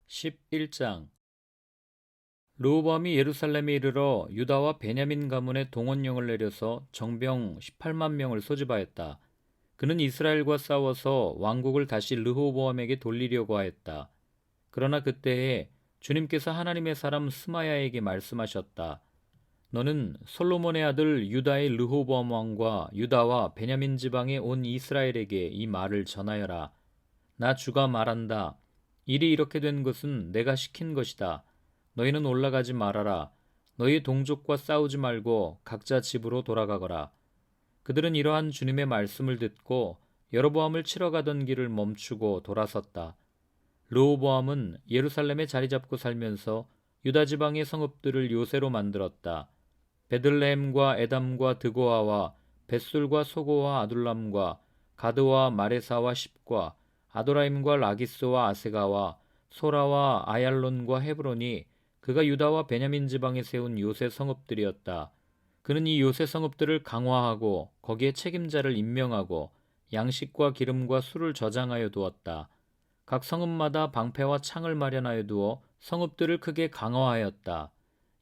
11장. 르호보암이 예루살렘에 이르러 유다와 베냐민 가문의 동원령을 내려서 정병 18만 명을 소집하였다. 그는 이스라엘과 싸워서 왕국을 다시 르호보암에게 돌리려고 하였다. 그러나 그때에 주님께서 하나님의 사람 스마야에게 말씀하셨다. 너는 솔로몬의 아들 유다의 르호보암 왕과 유다와 베냐민 지방에 온 이스라엘에게 이 말을 전하여라. 나 주가 말한다. 일이 이렇게 된 것은 내가 시킨 것이다. 너희는 올라가지 말아라. 너희 동족과 싸우지 말고 각자 집으로 돌아가거라. 그들은 이러한 주님의 말씀을 듣고 여로보암을 치러 가던 길을 멈추고 돌아섰다. 르호보암은 예루살렘에 자리 잡고 살면서 유다 지방의 성읍들을 요새로 만들었다. 베들레헴과 에담과 드고아와 벳술과 소고와 아둘람과 가드와 마레사와 십과 아도라임과 라기스와 아세가와 소라와 아얄론과 헤브론이 그가 유다와 베냐민 지방에 세운 요새 성읍들이었다. 그는 이 요새 성읍들을 강화하고 거기에 책임자를 임명하고 양식과 기름과 술을 저장하여 두었다. 각 성읍마다 방패와 창을 마련하여 두어 성읍들을 크게 강화하였다.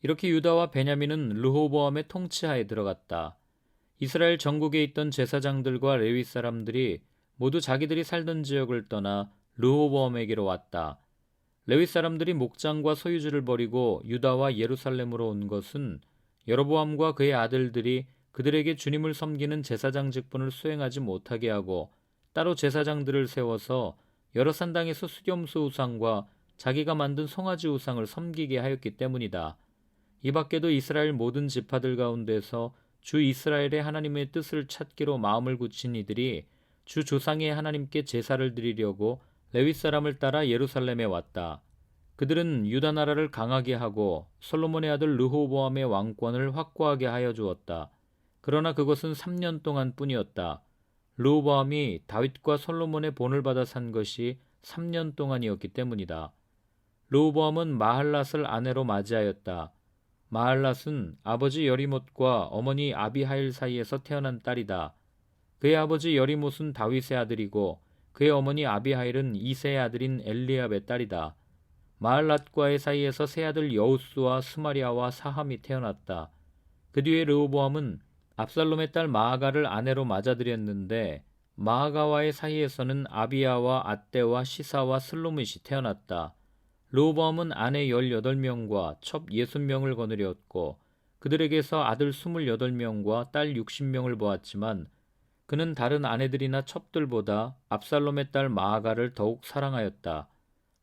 이렇게 유다와 베냐민은 르호보암의 통치하에 들어갔다. 이스라엘 전국에 있던 제사장들과 레위 사람들이 모두 자기들이 살던 지역을 떠나 르호보암에게로 왔다. 레위 사람들이 목장과 소유지를 버리고 유다와 예루살렘으로 온 것은 여로보암과 그의 아들들이 그들에게 주님을 섬기는 제사장 직분을 수행하지 못하게 하고 따로 제사장들을 세워서 여러 산당에서 수렴수 우상과 자기가 만든 송아지 우상을 섬기게 하였기 때문이다. 이 밖에도 이스라엘 모든 지파들 가운데서 주 이스라엘의 하나님의 뜻을 찾기로 마음을 굳힌 이들이 주 조상의 하나님께 제사를 드리려고 레위 사람을 따라 예루살렘에 왔다. 그들은 유다 나라를 강하게 하고 솔로몬의 아들 르호보암의 왕권을 확고하게 하여 주었다. 그러나 그것은 3년 동안 뿐이었다. 르호보암이 다윗과 솔로몬의 본을 받아 산 것이 3년 동안이었기 때문이다. 르호보암은 마할랏을 아내로 맞이하였다. 마할랏은 아버지 여리못과 어머니 아비하일 사이에서 태어난 딸이다. 그의 아버지 여리못은 다윗의 아들이고 그의 어머니 아비하일은 이새의 아들인 엘리압의 딸이다. 마할랏과의 사이에서 세 아들 여우스와 스마리아와 사함이 태어났다. 그 뒤에 르호보암은 압살롬의 딸 마아가를 아내로 맞아들였는데 마아가와의 사이에서는 아비야와 앗대와 시사와 슬로밋이 태어났다. 르호보암은 아내 18명과 첩 60명을 거느렸고 그들에게서 아들 28명과 딸 60명을 보았지만 그는 다른 아내들이나 첩들보다 압살롬의 딸 마아가를 더욱 사랑하였다.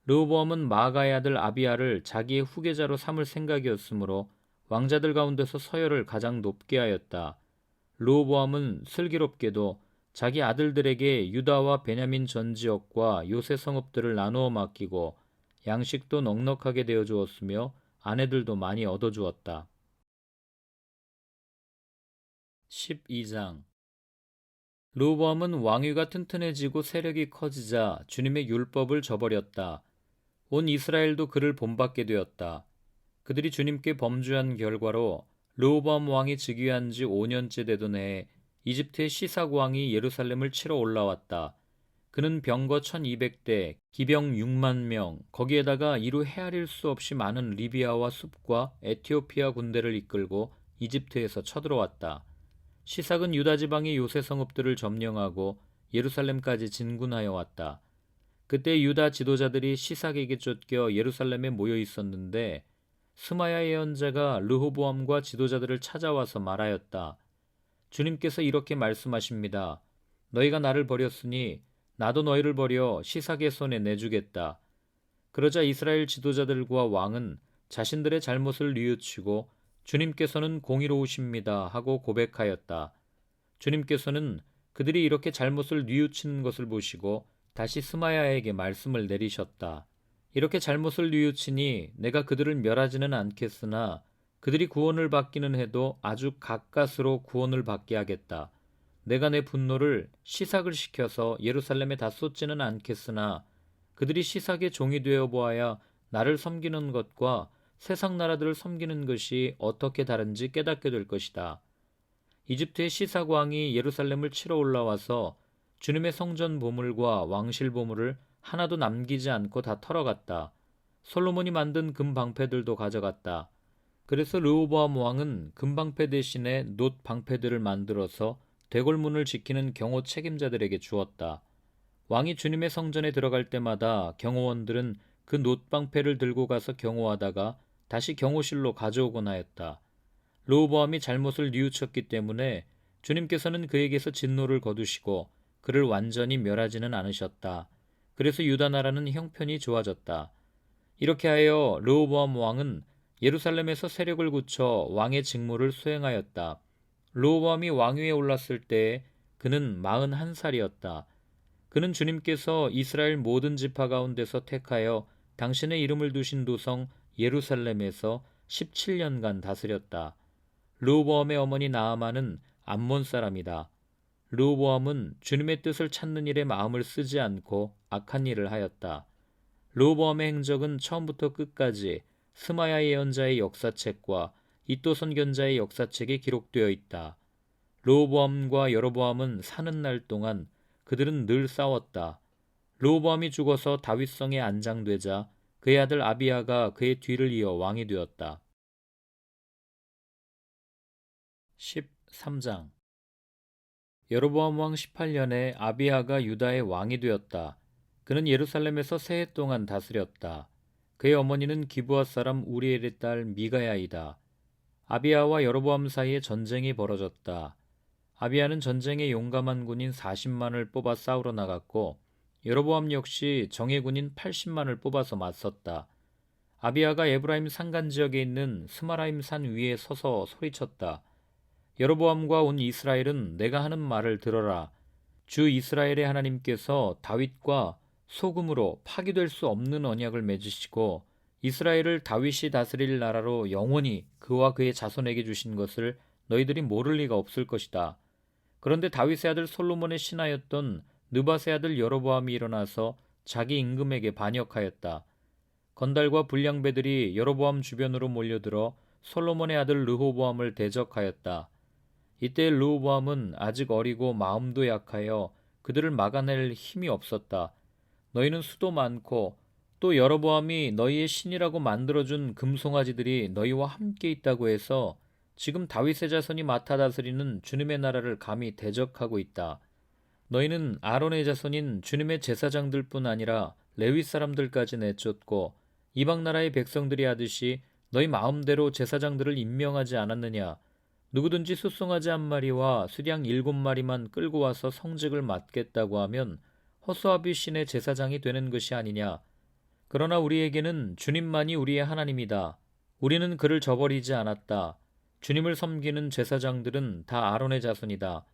르호보암은 마아가의 아들 아비야를 자기의 후계자로 삼을 생각이었으므로 왕자들 가운데서 서열을 가장 높게 하였다. 르호보암은 슬기롭게도 자기 아들들에게 유다와 베냐민 전 지역과 요새 성읍들을 나누어 맡기고 양식도 넉넉하게 되어 주었으며 아내들도 많이 얻어 주었다. 12장. 르호보암은 왕위가 튼튼해지고 세력이 커지자 주님의 율법을 저버렸다. 온 이스라엘도 그를 본받게 되었다. 그들이 주님께 범죄한 결과로 르호보암 왕이 즉위한 지 5년째 되던 해에 이집트의 시삭 왕이 예루살렘을 치러 올라왔다. 그는 병거 1200대, 기병 6만 명, 거기에다가 이루 헤아릴 수 없이 많은 리비아와 숲과 에티오피아 군대를 이끌고 이집트에서 쳐들어왔다. 시삭은 유다 지방의 요새 성읍들을 점령하고 예루살렘까지 진군하여 왔다. 그때 유다 지도자들이 시삭에게 쫓겨 예루살렘에 모여 있었는데 스마야 예언자가 르호보암과 지도자들을 찾아와서 말하였다. 주님께서 이렇게 말씀하십니다. 너희가 나를 버렸으니 나도 너희를 버려 시삭의 손에 내주겠다. 그러자 이스라엘 지도자들과 왕은 자신들의 잘못을 뉘우치고 주님께서는 공의로우십니다 하고 고백하였다. 주님께서는 그들이 이렇게 잘못을 뉘우치는 것을 보시고 다시 스마야에게 말씀을 내리셨다. 이렇게 잘못을 뉘우치니 내가 그들을 멸하지는 않겠으나 그들이 구원을 받기는 해도 아주 가까스로 구원을 받게 하겠다. 내가 내 분노를 시삭을 시켜서 예루살렘에 다 쏟지는 않겠으나 그들이 시삭의 종이 되어 보아야 나를 섬기는 것과 세상 나라들을 섬기는 것이 어떻게 다른지 깨닫게 될 것이다. 이집트의 시삭 왕이 예루살렘을 치러 올라와서 주님의 성전 보물과 왕실 보물을 하나도 남기지 않고 다 털어갔다. 솔로몬이 만든 금방패들도 가져갔다. 그래서 르호보암 왕은 금방패 대신에 놋 방패들을 만들어서 대궐문을 지키는 경호 책임자들에게 주었다. 왕이 주님의 성전에 들어갈 때마다 경호원들은 그 놋 방패를 들고 가서 경호하다가 다시 경호실로 가져오곤 하였다. 르호보암이 잘못을 뉘우쳤기 때문에 주님께서는 그에게서 진노를 거두시고 그를 완전히 멸하지는 않으셨다. 그래서 유다 나라는 형편이 좋아졌다. 이렇게 하여 르호보암 왕은 예루살렘에서 세력을 굳혀 왕의 직무를 수행하였다. 르호보암이 왕위에 올랐을 때 그는 41살이었다. 그는 주님께서 이스라엘 모든 지파 가운데서 택하여 당신의 이름을 두신 도성 예루살렘에서 17년간 다스렸다. 르호보암의 어머니 나아만은 암몬 사람이다. 르호보암은 주님의 뜻을 찾는 일에 마음을 쓰지 않고 악한 일을 하였다. 르호보암의 행적은 처음부터 끝까지 스마야 예언자의 역사책과 이도 선견자의 역사책에 기록되어 있다. 르호보암과 여로보암은 사는 날 동안 그들은 늘 싸웠다. 르호보암이 죽어서 다윗성에 안장되자 그의 아들 아비야가 그의 뒤를 이어 왕이 되었다. 13장 여로보암 왕 18년에 아비야가 유다의 왕이 되었다. 그는 예루살렘에서 세 해 동안 다스렸다. 그의 어머니는 기브아 사람 우리엘의 딸 미가야이다. 아비야와 여로보암 사이에 전쟁이 벌어졌다. 아비야는 전쟁에 용감한 군인 40만을 뽑아 싸우러 나갔고 여로보암 역시 정예군인 80만을 뽑아서 맞섰다. 아비야가 에브라임 산간 지역에 있는 스마라임 산 위에 서서 소리쳤다. 여로보암과 온 이스라엘은 내가 하는 말을 들어라. 주 이스라엘의 하나님께서 다윗과 소금으로 파기될 수 없는 언약을 맺으시고 이스라엘을 다윗이 다스릴 나라로 영원히 그와 그의 자손에게 주신 것을 너희들이 모를 리가 없을 것이다. 그런데 다윗의 아들 솔로몬의 신하였던 느밧의 아들 여로보암이 일어나서 자기 임금에게 반역하였다. 건달과 불량배들이 여로보암 주변으로 몰려들어 솔로몬의 아들 르호보암을 대적하였다. 이때 르호보암은 아직 어리고 마음도 약하여 그들을 막아낼 힘이 없었다. 너희는 수도 많고 또 여로보암이 너희의 신이라고 만들어준 금송아지들이 너희와 함께 있다고 해서 지금 다윗의 자손이 맡아 다스리는 주님의 나라를 감히 대적하고 있다. 너희는 아론의 자손인 주님의 제사장들뿐 아니라 레위 사람들까지 내쫓고 이방 나라의 백성들이 하듯이 너희 마음대로 제사장들을 임명하지 않았느냐. 누구든지 숫송아지 한 마리와 수량 7마리만 끌고 와서 성직을 맡겠다고 하면 허수아비 신의 제사장이 되는 것이 아니냐. 그러나 우리에게는 주님만이 우리의 하나님이다. 우리는 그를 저버리지 않았다. 주님을 섬기는 제사장들은 다 아론의 자손이다.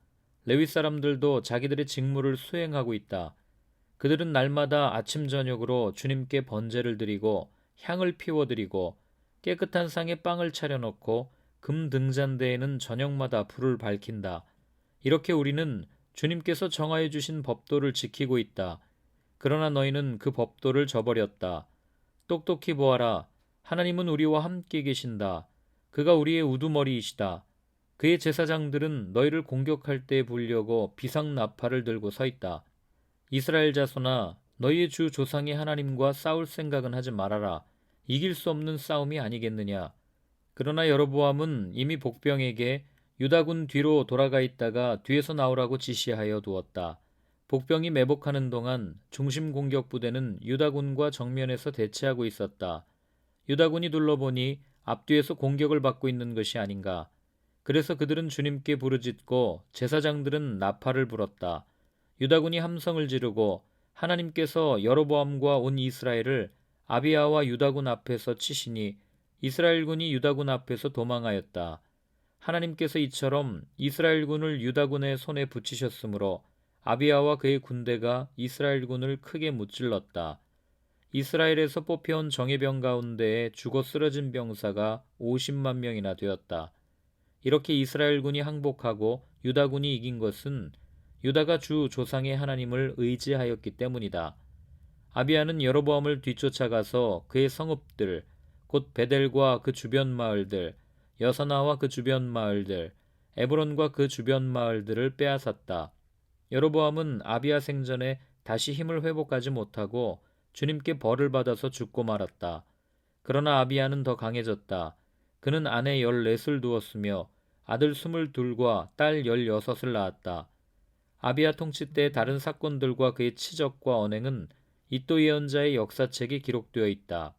레위 사람들도 자기들의 직무를 수행하고 있다. 그들은 날마다 아침 저녁으로 주님께 번제를 드리고 향을 피워드리고 깨끗한 상에 빵을 차려놓고 금 등잔대에는 저녁마다 불을 밝힌다. 이렇게 우리는 주님께서 정하여 주신 법도를 지키고 있다. 그러나 너희는 그 법도를 저버렸다. 똑똑히 보아라. 하나님은 우리와 함께 계신다. 그가 우리의 우두머리이시다. 그의 제사장들은 너희를 공격할 때 보려고 비상나팔을 들고 서 있다. 이스라엘 자손아, 너희의 주 조상의 하나님과 싸울 생각은 하지 말아라. 이길 수 없는 싸움이 아니겠느냐. 그러나 여로보암은 이미 복병에게 유다군 뒤로 돌아가 있다가 뒤에서 나오라고 지시하여 두었다. 복병이 매복하는 동안 중심 공격 부대는 유다군과 정면에서 대치하고 있었다. 유다군이 둘러보니 앞뒤에서 공격을 받고 있는 것이 아닌가. 그래서 그들은 주님께 부르짖고 제사장들은 나팔을 불었다. 유다군이 함성을 지르고 하나님께서 여로보암과 온 이스라엘을 아비야와 유다군 앞에서 치시니 이스라엘군이 유다군 앞에서 도망하였다. 하나님께서 이처럼 이스라엘군을 유다군의 손에 붙이셨으므로 아비야와 그의 군대가 이스라엘군을 크게 무찔렀다. 이스라엘에서 뽑혀온 정예병 가운데에 죽어 쓰러진 병사가 50만 명이나 되었다. 이렇게 이스라엘군이 항복하고 유다군이 이긴 것은 유다가 주 조상의 하나님을 의지하였기 때문이다. 아비야는 여로보암을 뒤쫓아가서 그의 성읍들, 곧 베델과 그 주변 마을들, 여서나와 그 주변 마을들, 에브론과 그 주변 마을들을 빼앗았다. 여로보암은 아비야 생전에 다시 힘을 회복하지 못하고 주님께 벌을 받아서 죽고 말았다. 그러나 아비야는 더 강해졌다. 그는 아내 14을 두었으며 아들 22과 딸 16을 낳았다. 아비야 통치 때 다른 사건들과 그의 치적과 언행은 이도 예언자의 역사책에 기록되어 있다.